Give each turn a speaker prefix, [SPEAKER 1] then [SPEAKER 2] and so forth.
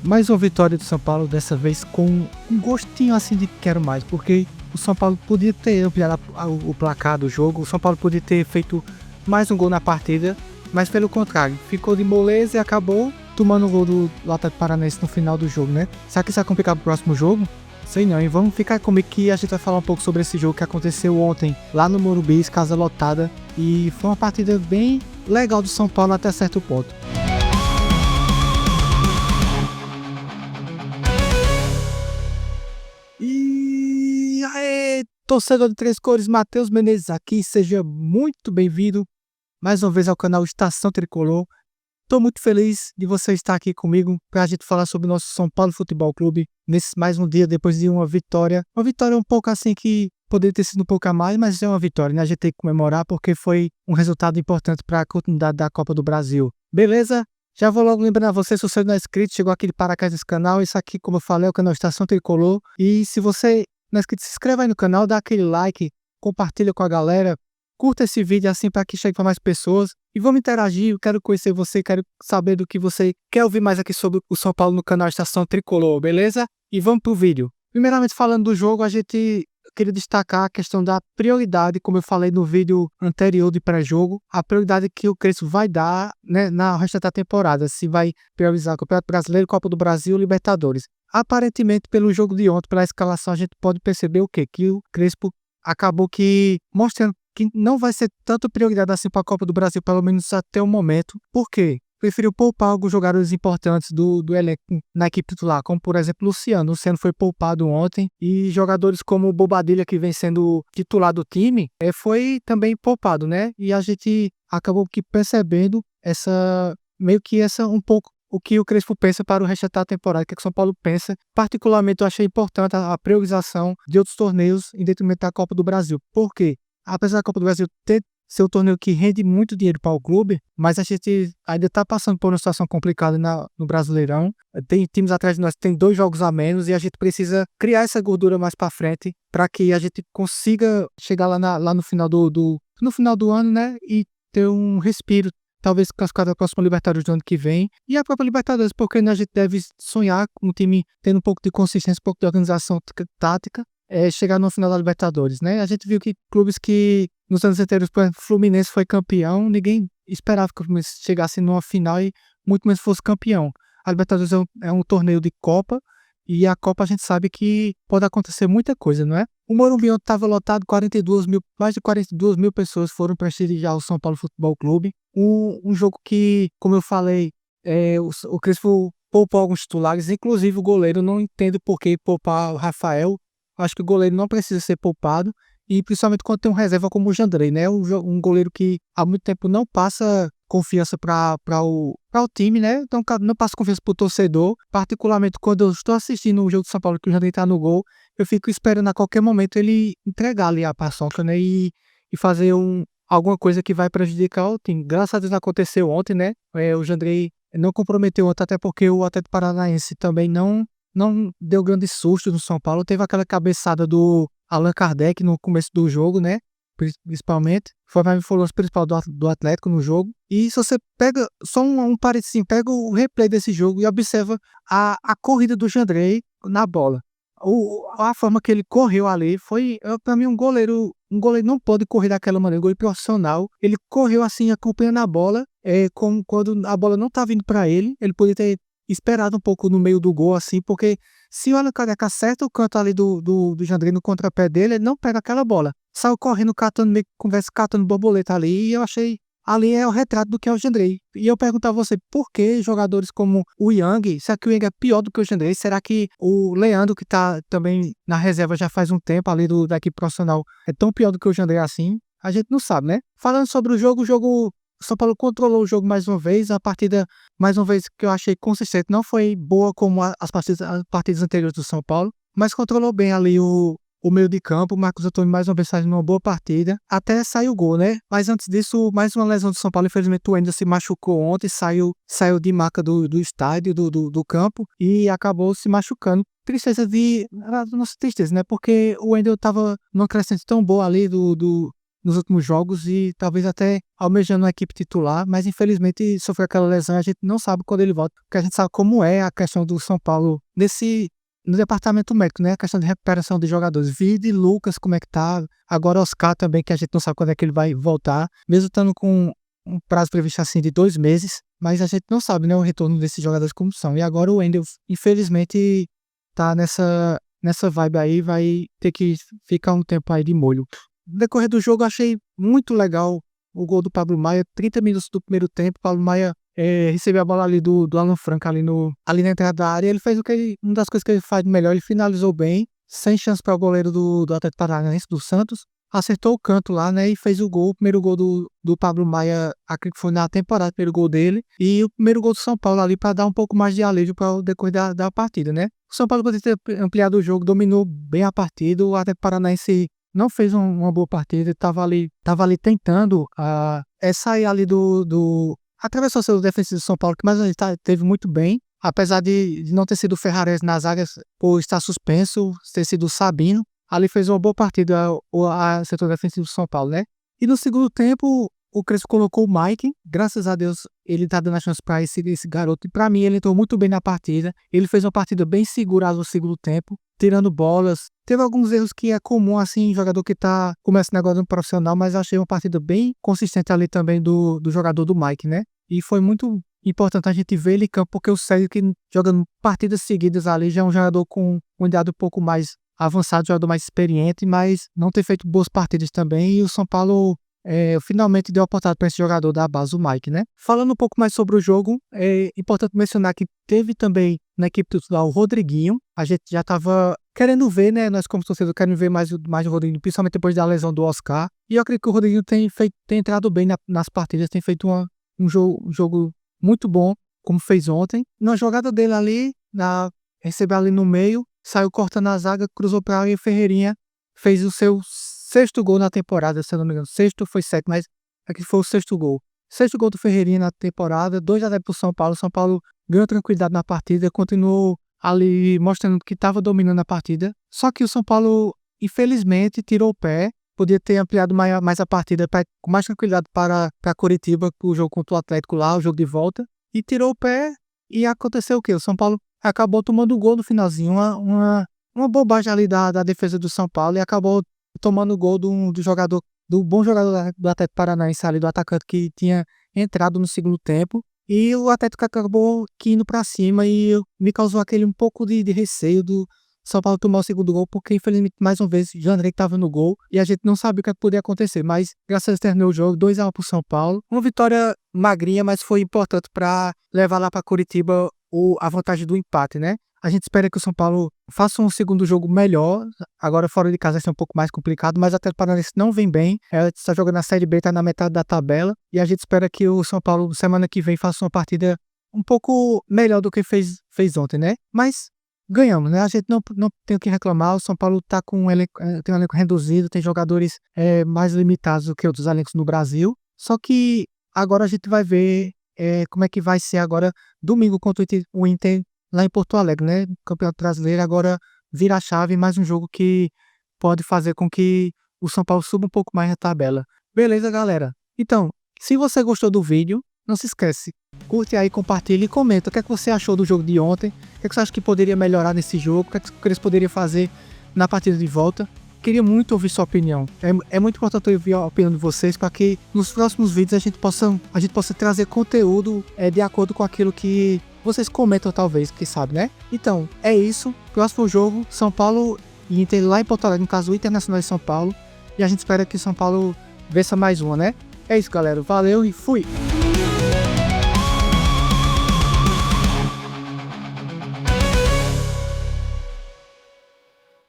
[SPEAKER 1] Mais uma vitória do São Paulo, dessa vez com um gostinho assim de quero mais, porque o São Paulo podia ter ampliado o placar do jogo, o São Paulo podia ter feito mais um gol na partida, mas pelo contrário, ficou de moleza e acabou tomando o gol do Atlético Paranaense no final do jogo, né? Será que isso vai complicar pro próximo jogo? Sei não, e vamos ficar comigo que a gente vai falar um pouco sobre esse jogo que aconteceu ontem lá no Morumbi, casa lotada, e foi uma partida bem legal do São Paulo até certo ponto. E aí, torcedor de Três Cores, Matheus Menezes aqui, seja muito bem-vindo mais uma vez ao canal Estação Tricolor. Estou muito feliz de você estar aqui comigo para a gente falar sobre o nosso São Paulo Futebol Clube nesse mais um dia depois de uma vitória um pouco assim que poderia ter sido um pouco a mais, mas é uma vitória, né? A gente tem que comemorar porque foi um resultado importante para a continuidade da Copa do Brasil. Beleza? Já vou logo lembrando a você, se você não é inscrito, chegou aqui de paraquedas nesse canal, isso aqui, como eu falei, é o canal Estação Tricolor. E se você não é inscrito, se inscreva aí no canal, dá aquele like, compartilha com a galera, curta esse vídeo assim para que chegue para mais pessoas. E vamos interagir, eu quero conhecer você, quero saber do que você quer ouvir mais aqui sobre o São Paulo no canal Estação Tricolor, beleza? E vamos pro vídeo. Primeiramente, falando do jogo, queria destacar a questão da prioridade, como eu falei no vídeo anterior de pré-jogo, a prioridade que o Crespo vai dar, né, na resta da temporada, se vai priorizar o Campeonato Brasileiro, Copa do Brasil e Libertadores. Aparentemente, pelo jogo de ontem, pela escalação, a gente pode perceber o quê? Que o Crespo acabou que mostrando que não vai ser tanto prioridade assim para a Copa do Brasil, pelo menos até o momento. Por quê? Preferiu poupar alguns jogadores importantes do elenco na equipe titular, como por exemplo Luciano. Luciano foi poupado ontem e jogadores como o Bobadilla, que vem sendo titular do time, foi também poupado, né? E a gente acabou que percebendo um pouco o que o Crespo pensa para o resto da temporada, o que o São Paulo pensa. Particularmente eu achei importante a priorização de outros torneios em detrimento da Copa do Brasil. Por quê? Apesar da Copa do Brasil ser um torneio que rende muito dinheiro para o clube, mas a gente ainda está passando por uma situação complicada no Brasileirão. Tem times atrás de nós que tem 2 jogos a menos e a gente precisa criar essa gordura mais para frente para que a gente consiga chegar lá no final no final do ano, né? E ter um respiro, talvez classificar da próxima Libertadores do ano que vem. E a própria Libertadores, porque a gente deve sonhar com um time tendo um pouco de consistência, um pouco de organização tática, chegar no final da Libertadores, né? A gente viu que clubes que nos anos anteriores, por exemplo, o Fluminense foi campeão, ninguém esperava que o Fluminense chegasse numa final e muito menos fosse campeão. A Libertadores é um torneio de Copa e a Copa a gente sabe que pode acontecer muita coisa, não é? O Morumbi estava lotado, mais de 42 mil pessoas foram prestigiar o São Paulo Futebol Clube. Um jogo que, como eu falei, o Crespo poupou alguns titulares, inclusive o goleiro. Não entendo por que poupar o Rafael. Acho que o goleiro não precisa ser poupado, e principalmente quando tem um reserva como o Jandrei, né? Um goleiro que há muito tempo não passa confiança para o time, né? Então não passa confiança para o torcedor. Particularmente quando eu estou assistindo o jogo do São Paulo que o Jandrei está no gol, eu fico esperando a qualquer momento ele entregar ali a paçoca, né? E fazer alguma coisa que vai prejudicar o time. Graças a Deus não aconteceu ontem, né? O Jandrei não comprometeu ontem, até porque o Atlético Paranaense também não deu grande susto no São Paulo. Teve aquela cabeçada do Allan Kardec no começo do jogo, né? Principalmente. Foi o lance principal do Atlético no jogo. E se você pega, só um parênteses, pega o replay desse jogo e observa a corrida do Jandrei na bola. A forma que ele correu ali foi, para mim, um goleiro não pode correr daquela maneira, um goleiro profissional. Ele correu assim, acompanhando a bola, quando a bola não estava vindo para ele poderia ter esperado um pouco no meio do gol, assim, porque se o Allan Kardec acerta o canto ali do Jandrei no contrapé dele, ele não pega aquela bola. Saiu correndo, catando borboleta ali, e eu achei ali é o retrato do que é o Jandrei. E eu pergunto a você, por que jogadores como o Yang, será que o Yang é pior do que o Jandrei? Será que o Leandro, que tá também na reserva já faz um tempo ali da equipe profissional, é tão pior do que o Jandrei assim? A gente não sabe, né? Falando sobre o jogo, o São Paulo controlou o jogo mais uma vez. A partida, mais uma vez, que eu achei consistente, não foi boa como as partidas anteriores do São Paulo, mas controlou bem ali o meio de campo. O Marcos Antônio mais uma vez faz uma boa partida, até saiu o gol, né? Mas antes disso, mais uma lesão do São Paulo. Infelizmente o Wendel se machucou ontem, saiu de maca do estádio, do campo, e acabou se machucando. Nossa tristeza, né? Porque o Wendel tava numa crescente tão boa ali nos últimos jogos e talvez até almejando a equipe titular, mas infelizmente sofreu aquela lesão, a gente não sabe quando ele volta, porque a gente sabe como é a questão do São Paulo no departamento médico, né? A questão de recuperação de jogadores. Vide Lucas, como é que tá, agora Oscar também, que a gente não sabe quando é que ele vai voltar, mesmo estando com um prazo previsto assim de 2 meses, mas a gente não sabe, né, o retorno desses jogadores como são. E agora o Wendel, infelizmente, tá nessa vibe aí, vai ter que ficar um tempo aí de molho. No decorrer do jogo, eu achei muito legal o gol do Pablo Maia, 30 minutos do primeiro tempo, Pablo Maia recebeu a bola ali do Alan Franco ali na entrada da área, ele fez uma das coisas que ele faz de melhor, ele finalizou bem, sem chance para o goleiro do Atlético Paranaense, do Santos, acertou o canto lá, né, e fez o gol, o primeiro gol do Pablo Maia, acredito que foi na temporada, o primeiro gol dele, e o primeiro gol do São Paulo ali para dar um pouco mais de alívio para o decorrer da partida, né. O São Paulo poderia ter ampliado o jogo, dominou bem a partida, o Atlético Paranaense não fez uma boa partida, estava ali tentando sair ali atravessou o seu defensivo do São Paulo, que mais a gente teve muito bem, apesar de não ter sido o Ferrares nas áreas por estar suspenso, ter sido o Sabino, ali fez uma boa partida o setor defensivo do São Paulo, né? E no segundo tempo, o Crespo colocou o Mike, graças a Deus ele tá dando a chance para esse garoto, e para mim ele entrou muito bem na partida, ele fez uma partida bem segura no segundo tempo, tirando bolas, teve alguns erros que é comum assim, jogador que tá começando agora no profissional, mas achei uma partida bem consistente ali também do jogador do Mike, né? E foi muito importante a gente ver ele em campo, porque o Sérgio que jogando partidas seguidas ali já é um jogador com um idade um pouco mais avançado, jogador mais experiente, mas não ter feito boas partidas também, e o São Paulo finalmente deu a oportunidade para esse jogador da base, o Mike, né? Falando um pouco mais sobre o jogo, é importante mencionar que teve também na equipe titular o Rodriguinho, a gente já estava querendo ver, né? Nós como torcedor queremos ver mais o Rodriguinho, principalmente depois da lesão do Oscar, e eu acredito que o Rodriguinho tem entrado bem nas partidas, tem feito um jogo muito bom, como fez ontem. Na jogada dele ali, recebeu ali no meio, saiu cortando a zaga, cruzou para a área e Ferreirinha fez o seu 6º gol na temporada, se eu não me engano. 6º foi 7, mas aqui foi o 6º gol. 6º gol do Ferreirinha na temporada, 2-0 pro São Paulo. São Paulo ganhou tranquilidade na partida, continuou ali mostrando que estava dominando a partida. Só que o São Paulo, infelizmente, tirou o pé. Podia ter ampliado mais a partida com mais tranquilidade para Curitiba, o jogo contra o Atlético lá, o jogo de volta. E tirou o pé e aconteceu o quê? O São Paulo acabou tomando o gol no finalzinho. Uma bobagem ali da defesa do São Paulo e acabou tomando o gol do bom jogador do Atlético Paranaense ali, do atacante que tinha entrado no segundo tempo. E o Atlético acabou indo pra cima e me causou aquele um pouco de receio do São Paulo tomar o segundo gol, porque infelizmente mais uma vez Jandrei estava no gol e a gente não sabia o que podia acontecer, mas graças a Deus terminou o jogo, 2-1 pro São Paulo. Uma vitória magrinha, mas foi importante para levar lá para Curitiba a vantagem do empate, né? A gente espera que o São Paulo faça um segundo jogo melhor. Agora fora de casa vai ser um pouco mais complicado, mas até o Paranaense não vem bem. Ela está jogando na Série B, está na metade da tabela. E a gente espera que o São Paulo, semana que vem, faça uma partida um pouco melhor do que fez ontem, né? Mas ganhamos, né? A gente não tem o que reclamar. O São Paulo tá com tem um elenco reduzido, tem jogadores mais limitados do que outros elencos no Brasil. Só que agora a gente vai ver como é que vai ser agora domingo contra o Inter lá em Porto Alegre, né? Campeonato Brasileiro agora vira a chave, mais um jogo que pode fazer com que o São Paulo suba um pouco mais na tabela. Beleza, galera? Então, se você gostou do vídeo, não se esquece, curte aí, compartilha e comenta o que é que você achou do jogo de ontem, o que é que você acha que poderia melhorar nesse jogo, o que é que eles poderiam fazer na partida de volta. Queria muito ouvir sua opinião. É muito importante ouvir a opinião de vocês para que nos próximos vídeos a gente possa trazer conteúdo de acordo com aquilo que vocês comentam, talvez, quem sabe, né? Então, é isso. Próximo jogo, São Paulo e Inter lá em Porto Alegre, no caso o Internacional de São Paulo. E a gente espera que São Paulo vença mais uma, né? É isso, galera. Valeu e fui!